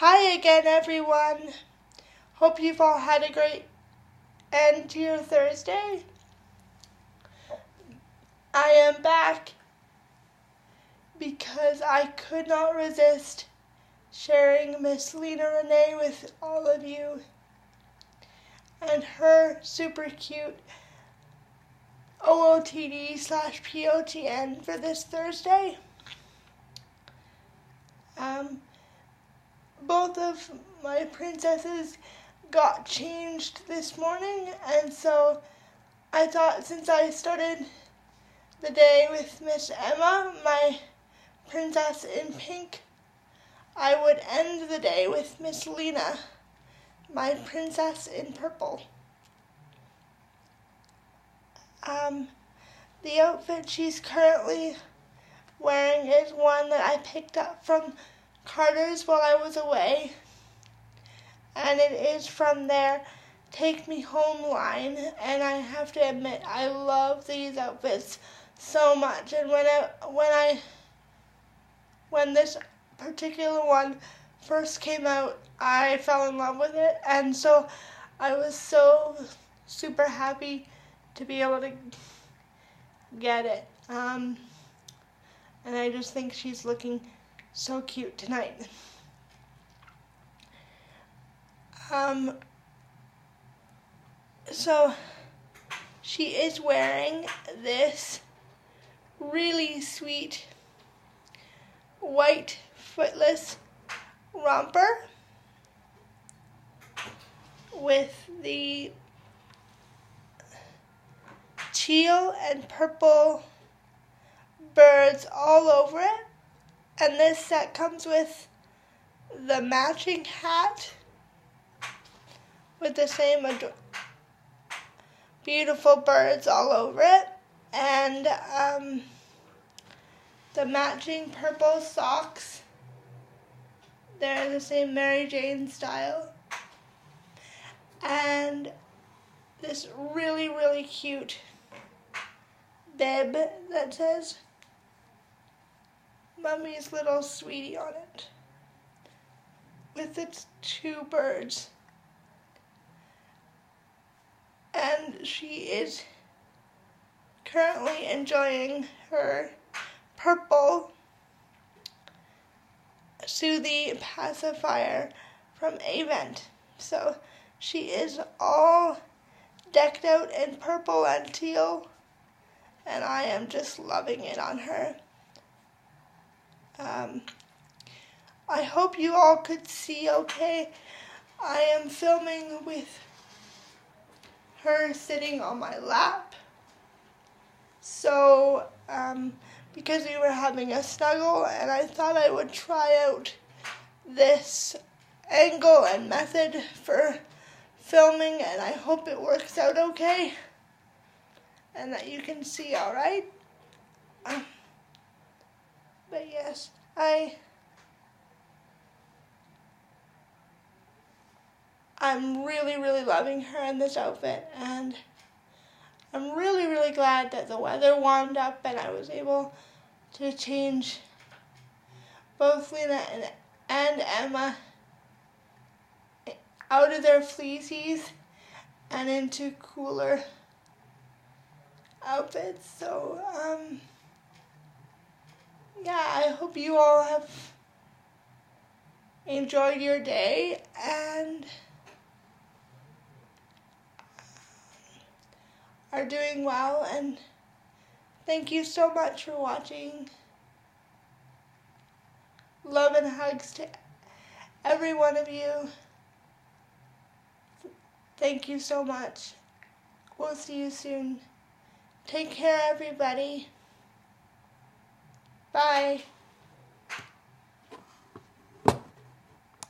Hi again, everyone. Hope you've all had a great end to your Thursday. I am back because I could not resist sharing Miss Lena Renee with all of you and her super cute OOTD/POTN for this Thursday. Both of my princesses got changed this morning, and so I thought since I started the day with Miss Emma, my princess in pink, I would end the day with Miss Lena, my princess in purple. The outfit she's currently wearing is one that I picked up from Carter's while I was away, and it is from their Take Me Home line, and I have to admit I love these outfits so much. And when this particular one first came out, I fell in love with it, and so I was so super happy to be able to get it. And I just think she's looking so cute tonight. So she is wearing this really sweet white footless romper with the teal and purple birds all over it, and this set comes with the matching hat with the same beautiful birds all over it, and the matching purple socks. They're the same Mary Jane style, and this really, really cute bib that says Mummy's Little Sweetie on it with its two birds. And she is currently enjoying her purple Soothie pacifier from Avent. So she is all decked out in purple and teal, and I am just loving it on her. I hope you all could see okay. I am filming with her sitting on my lap. So, because we were having a snuggle, and I thought I would try out this angle and method for filming, and I hope it works out okay and that you can see all right. But yes, I'm really, really loving her in this outfit, and I'm really, really glad that the weather warmed up and I was able to change both Lena and Emma out of their fleecies and into cooler outfits. So, yeah, I hope you all have enjoyed your day and are doing well, and thank you so much for watching. Love and hugs to every one of you. Thank you so much. We'll see you soon. Take care, everybody. Bye.